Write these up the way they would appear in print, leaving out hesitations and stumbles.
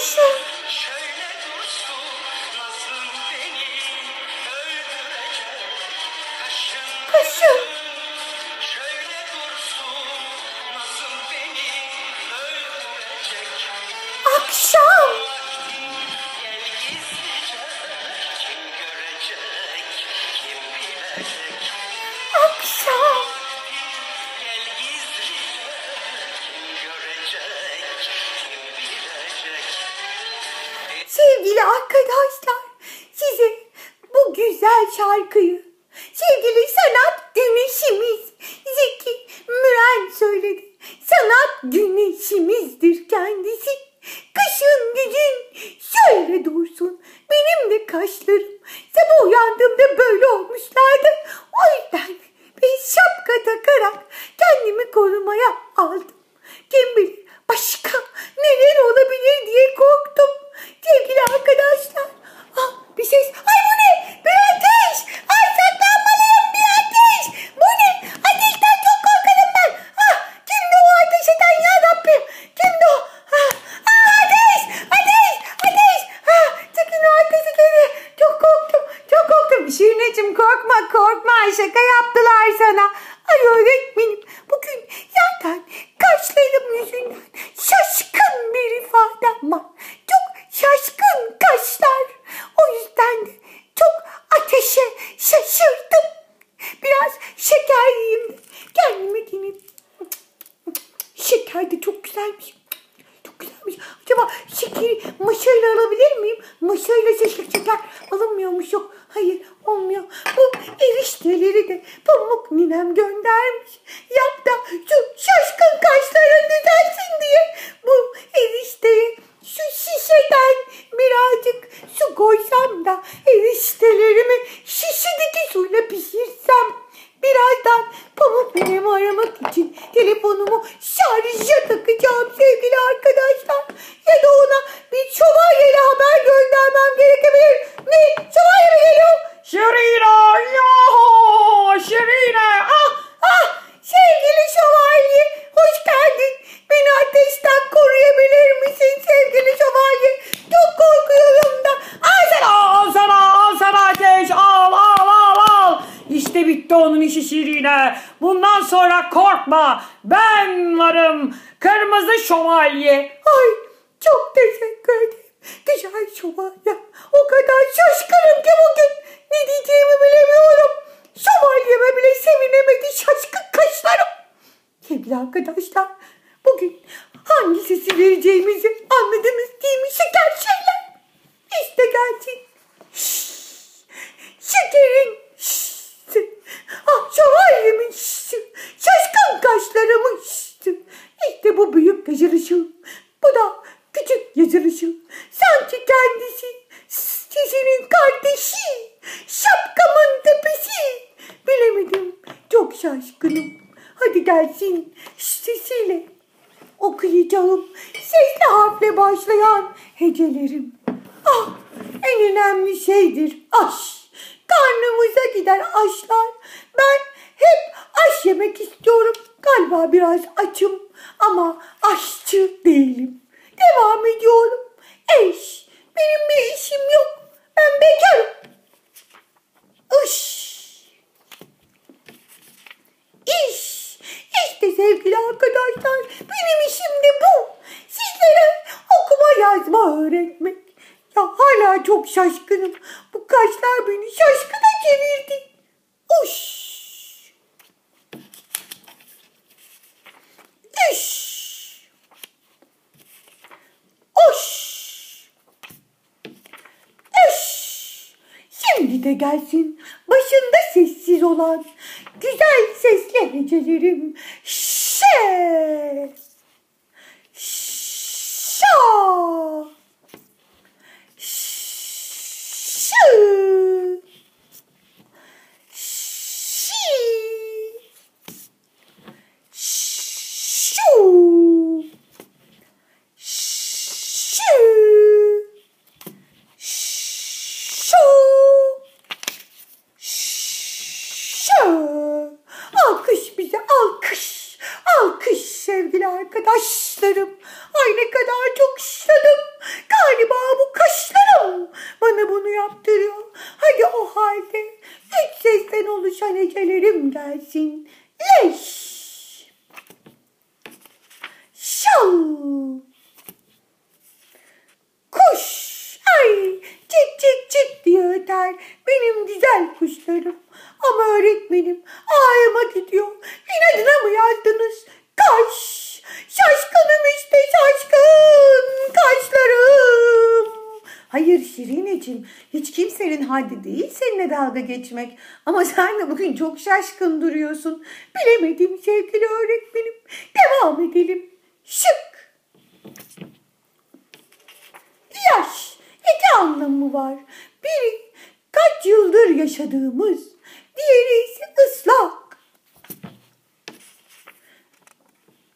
kuşum. Kuşum. Akşam. Akşam. Sevgili arkadaşlar, size bu güzel şarkıyı sevgili sanat güneşimiz Zeki Müren söyledi. Sanat güneşimizdir kendisi. Kışın gücün şöyle dursun. Benim de kaşlarım sabah uyandığımda böyle olmuşlardı. O yüzden bir şapka takarak kendimi korumaya aldım. Kim bilir başka neler olabilir diye korktum. Sevgili arkadaşlar. Bir ses. Ay bu ne? Bir ateş. Ay saklanmalıyım, bir ateş. Bu ne? Ateşten çok korkarım ben. Kimdi o ateş eden ya Rabbim? Kimdi o? Ateş. Ateş. Ateş. Çıkın o ateşi geri. Çok korktum. Çok korktum. Şirineciğim korkma korkma. Şaka yaptılar sana. Ay öğretmenim. Bugün zaten kaşlarım yüzünden şaşkın bir ifadem var. Çok şaşkın kaşlar. O yüzden de çok ateşe şaşırdım. Biraz şeker yiyeyim de kendime dinleyeyim. Şeker de çok güzelmiş. Çok güzelmiş. Acaba şekeri maşayla alabilir miyim? Maşayla şeker alınmıyormuş, yok. Hayır olmuyor. Bu erişteleri de Pamuk ninem göndermiş. Yap da şu şaşkın kaşların düzelsin diye bu erişteye şu şişeden birazcık su koysam da eriştelerimi şişedeki suyla pişirsem. Birazdan Pamuk ninemi aramak için telefonumu şarja takacağım sevgili arkadaşlar. Ya da ona bir şövalyeli haber göndermem gerekebilir. Ne? Şövalye mi geliyor? Şirine! Yahu! Şirine! Sevgili şövalye! Hoş geldin. Beni ateşten koruyabilir misin sevgili şövalye? Çok korkuyorum da. Al sana ateş! Al! İşte bitti onun işi Şirine. Bundan sonra korkma. Ben varım. Kırmızı şövalye. Ay çok teşekkür ederim. Güzel şövalye. O kadar şaşkınım ki bugün. Ne diyeceğimi bilemiyorum. Şövalyeme bile sevinemedi şaşkın kaşlarım. Sevgili arkadaşlar, bugün hangi sesi vereceğimizi anladınız değil mi şeker şeyler? İşte gelsin. Şekerin şövalyemin şaşkın kaşlarımın İşte bu büyük yazılışım. Bu da küçük yazılışım. Sanki kendisi sizin kardeşi. Şapkamın tepesi. Bilemedim. Çok şaşkınım. Hadi gelsin sesiyle okuyacağım. Sesli harfle başlayan hecelerim. En önemli şeydir aş. Karnımıza gider aşlar. Ben hep aş yemek istiyorum. Galiba biraz açım ama aşçı değilim. Devam ediyorum. Eş. Benim bir işim yok. Ben bekarım. İş. İşte sevgili arkadaşlar, benim işim de bu. Sizlere okuma yazma öğretmek. Ya hala çok şaşkınım. Bu kaşlar beni şaşkına çevirdi. Şimdi de gelsin başında sessiz olan güzel sesli hecelerim. Şa. Alkış bize, alkış. Alkış sevgili arkadaşlarım. Ay ne kadar çok şaşırdım. oluşan hecelerim gelsin. Leş. Şal. Kuş. Ay, cik cik cik diye öter benim güzel kuşlarım. Ama öğretmenim ağrıma gidiyor. İnadına mı yazdınız? Kaş. Şaşkınım işte, şaşkın kaşlarım. Hayır Şirineciğim, hiç kimsenin haddi değil seninle dalga geçmek. Ama sen de bugün çok şaşkın duruyorsun. Bilemedim sevgili öğretmenim. Devam edelim. Şık. Yaş. İki anlamı var. Biri kaç yıldır yaşadığımız, diğeri ise ıslak.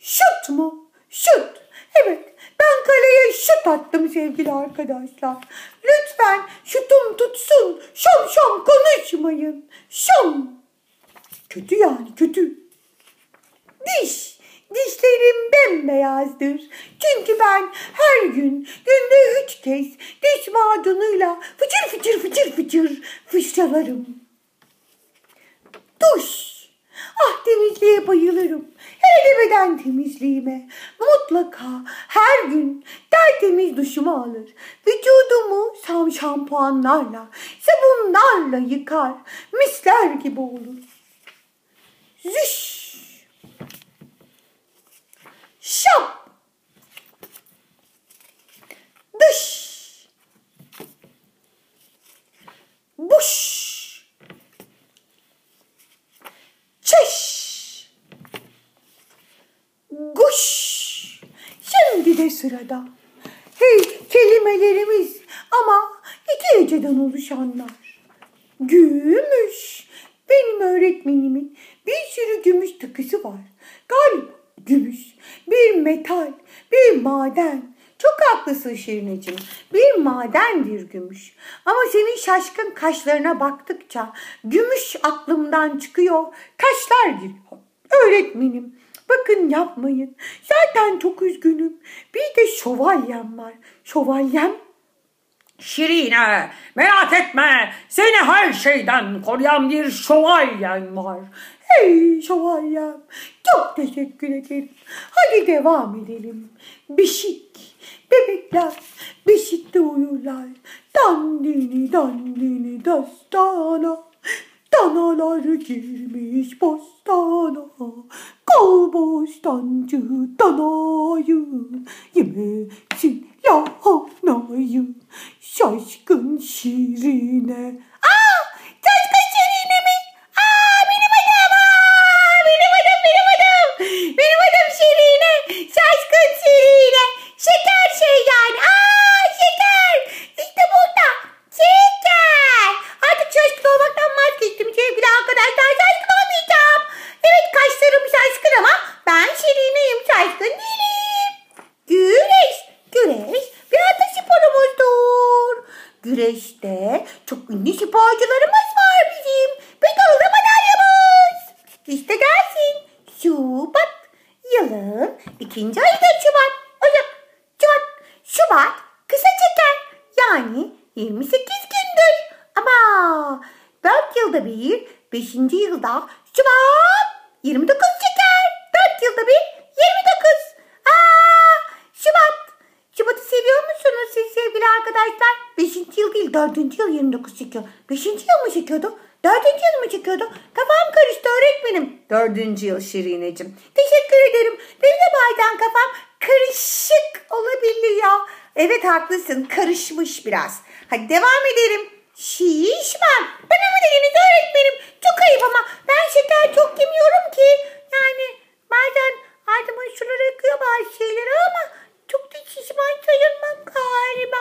Şut mu? Şut. Evet, ben kaleye şut attım sevgili arkadaşlar. Lütfen şutum tutsun. Şom şom konuşmayın. Şom. Kötü yani, kötü. Diş. Dişlerim bembeyazdır. Çünkü ben her gün günde 3 kez diş macunuyla fıçır fıçır fıçır fıçır fışçalarım. Duş. Ah, temizliğe bayılırım. Hele de beden temizliğime. Mutlaka her gün tertemiz duşumu alır. Vücudumu şampuanlarla, sabunlarla yıkar. Misler gibi olur. Züş. Şap. Dış. Buş. Çeş. Guş. Şimdi de sırada. Hey, kelimelerimiz ama iki heceden oluşanlar. Gümüş. Benim öğretmenimin bir sürü gümüş takısı var. Galiba gümüş bir metal, bir maden. Çok haklısın Şirineciğim. Bir madendir gümüş. Ama senin şaşkın kaşlarına baktıkça gümüş aklımdan çıkıyor. Kaşlar giriyor. Öğretmenim, bakın yapmayın. Zaten çok üzgünüm. Bir de şövalyem var. Şövalyem. Şirine, merak etme, seni her şeyden koruyan bir şövalyen var. Hey şövalyem, çok teşekkür ederim. Hadi devam edelim. Beşik, bebekler beşikte uyurlar. Dandini dandini dastana. Danalar girmiş bostana. Kovbostancı danayı yemesin lahanayı. Şaşkın Şirine. Aa! Şaşkın Şirine mi? Aa, benim adım! Aa, benim adım, benim adım! Benim adım Şirine. Şaşkın Şirine. Şeker şey yani. Aa, şeker! İşte burada. Şeker! Artık şaşkın olmaktan vazgeçtim sevgili arkadaşlar. Şaşkın olmayacağım. Evet, kaşlarım şaşkın ama ben Şirine'yim, şaşkın değilim. Güreş. Güreş bir ata sporumuzdur. Güreşte çok ünlü sporcularımız var bizim. Bir dolu madalyamız. İşte gelsin. Şubat. Yılın ikinci ayı da Şubat. Şubat. Şubat kısa çeker. Yani 28 gündür. Ama 4 yılda bir, 5. yılda Şubat 29 çeker. 4 yılda bir 29. Şubat. Şubat'ı seviyor musunuz siz sevgili arkadaşlar? 5. yıl değil, 4. yıl 29 çekiyor. 5. yıl mı çekiyordu? 4. yıl mı çekiyordu? Kafam karıştı öğretmenim. 4. yıl Şirineciğim. Teşekkür ederim. Benim de bazen kafam karışık olabiliyor. Evet, haklısın. Karışmış biraz. Hadi devam edelim. Şişman. Bana mı dediniz öğretmenim? Çok ayıp ama ben şeker çok yemiyorum ki. Yani bazen ardıma şuları yakıyor bazı şeyleri ama çok da şişman sayılmam galiba.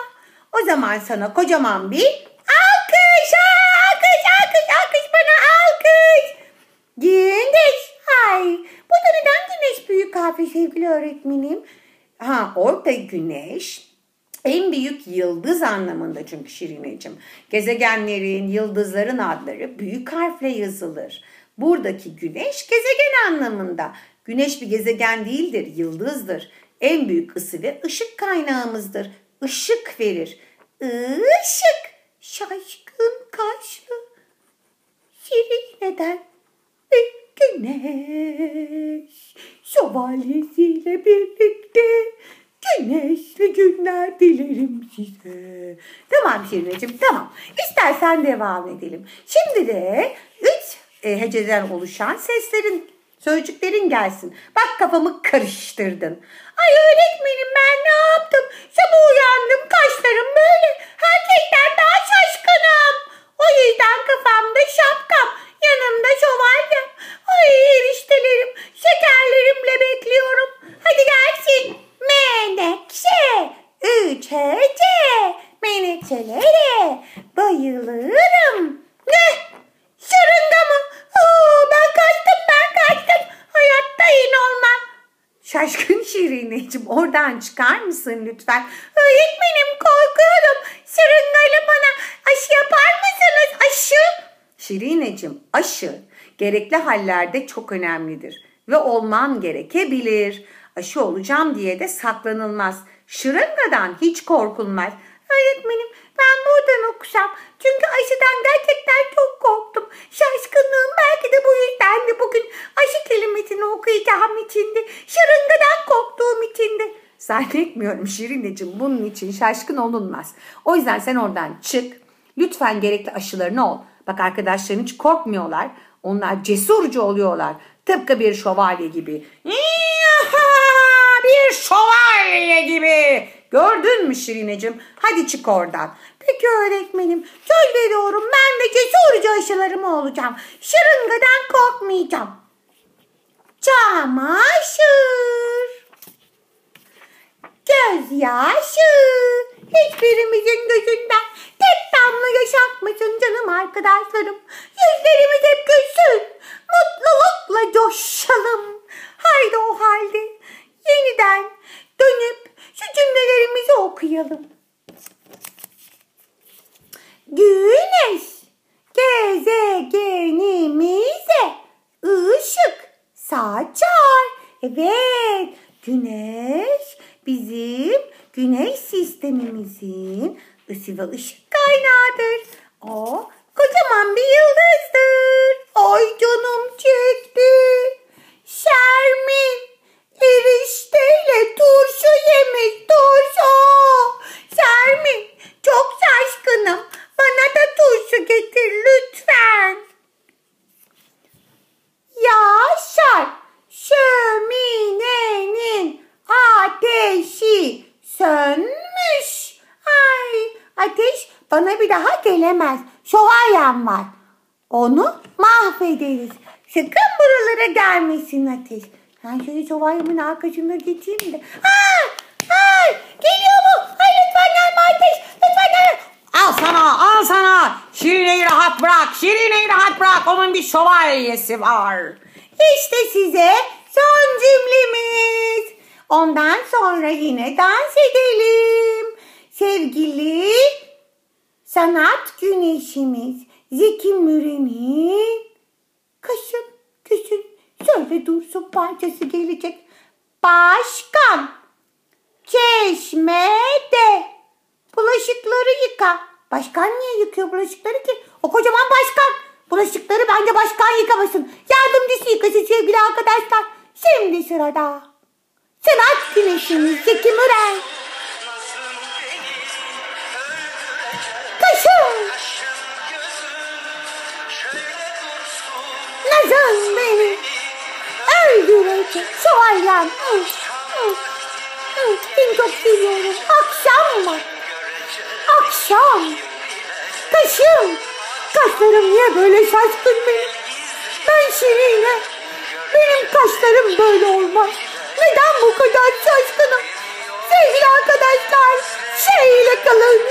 O zaman sana kocaman bir alkış, alkış, alkış, alkış, bana alkış. Güneş. Ay, burada neden güneş büyük harfi sevgili öğretmenim? Orada güneş en büyük yıldız anlamında çünkü Şirineciğim. Gezegenlerin, yıldızların adları büyük harfle yazılır. Buradaki güneş gezegen anlamında. Güneş bir gezegen değildir, yıldızdır. En büyük ısı ve ışık kaynağımızdır. Işık verir. Işık. Şaşkın kaşlı. Şirine'den bir güneş şövalyesiyle birlikte güneşli günler dilerim size. Tamam Şirineciğim, tamam. İstersen devam edelim. Şimdi de 3 heceden oluşan sözcüklerin gelsin. Bak kafamı karıştırdın. Ay öğretmenim ben ne yaptım? Sabah uyandım, kaşlarım böyle. Herkesten daha şaşkınım. O yüzden kafamda şapkam, yanımda şövalyem. Ay eriştelerim, şekerlerimle bekliyorum. Hadi gelsin. Menekşe, 3 hece. Menekşelere bayılırım. Ne? Şırınga mı? Ben kaçtım. Hayatta in olmam. Şaşkın Şirineciğim, oradan çıkar mısın lütfen? Öğretmenim korkuyorum. Şırıngayla bana aşı yapar mısınız? Aşı. Şirineciğim, aşı gerekli hallerde çok önemlidir ve olman gerekebilir. Aşı olacağım diye de saklanılmaz. Şırıngadan hiç korkulmaz. Öğretmenim ben buradan okusam. Çünkü aşıdan gerçekten çok korktum. Şaşkınlığım belki de bu yüzden de bugün aşı kelimesini okuyacağım içindi. Şırıngadan korktuğum içindi. Zannetmiyorum Şirineciğim, bunun için şaşkın olunmaz. O yüzden sen oradan çık. Lütfen gerekli aşılarını ol. Bak arkadaşların hiç korkmuyorlar. Onlar cesurca oluyorlar. Tıpkı bir şövalye gibi. Bir şövalye gibi. Gördün mü Şirineciğim? Hadi çık oradan. Peki öğretmenim. Söz veriyorum ben de cesurca aşılarımı olacağım. Şırıngadan korkmayacağım. Çamaşır. Gözyaşı. Hiçbirimizin gözünden tek damla yaş akmasın canım arkadaşlarım. Yüzlerimiz hep gülsün. Mutlulukla coşalım. Haydi o halde yeniden dönüp şu cümlelerimizi okuyalım. Güneş gezegenimize ışık saçar. Evet, güneş bizim güneş sistemimizin ısı ve ışık kaynağıdır. O kocaman bir yıldızdır. Ay canım çekti. Şermin erişteyle turşu yemiş, turşu. Şermin çok şaşkınım. Bana da turşu getir lütfen. Yaşar şöminenin ateşi sönmüş. Ay ateş bana bir daha gelemez. Şövalyem var. Onu mahvederiz. Sakın buralara gelmesin ateş. Ben şöyle şövalyemin arkasında geçeyim de. Ay geliyor mu? Ay lütfen gelme ateş. Lütfen gelme. Al sana. Şirine'yi rahat bırak. Onun bir şövalyesi var. İşte size son cümlemiz. Ondan sonra yine dans edelim. Sevgili sanat güneşimiz Zeki Müren'in Kaşın Küsün Söyle Dursun parçası gelecek. Başkan çeşmede bulaşıkları yıka. Başkan niye yıkıyor bulaşıkları ki? O kocaman başkan. Bulaşıkları bence başkan yıkamasın. Yardımcısı yıkasın sevgili arkadaşlar. Şimdi sırada sanat güneşimiz Zeki Müren. Kaşın nazın beni öldürecek şövalyem. Seni çok seviyorum. Akşam mı? Akşam. Kaşım. Kaşlarım niye böyle şaşkın benim? Ben Şirine. Benim kaşlarım böyle olmaz. Neden bu kadar şaşkınım? Sevgili arkadaşlar, şeyle kalın.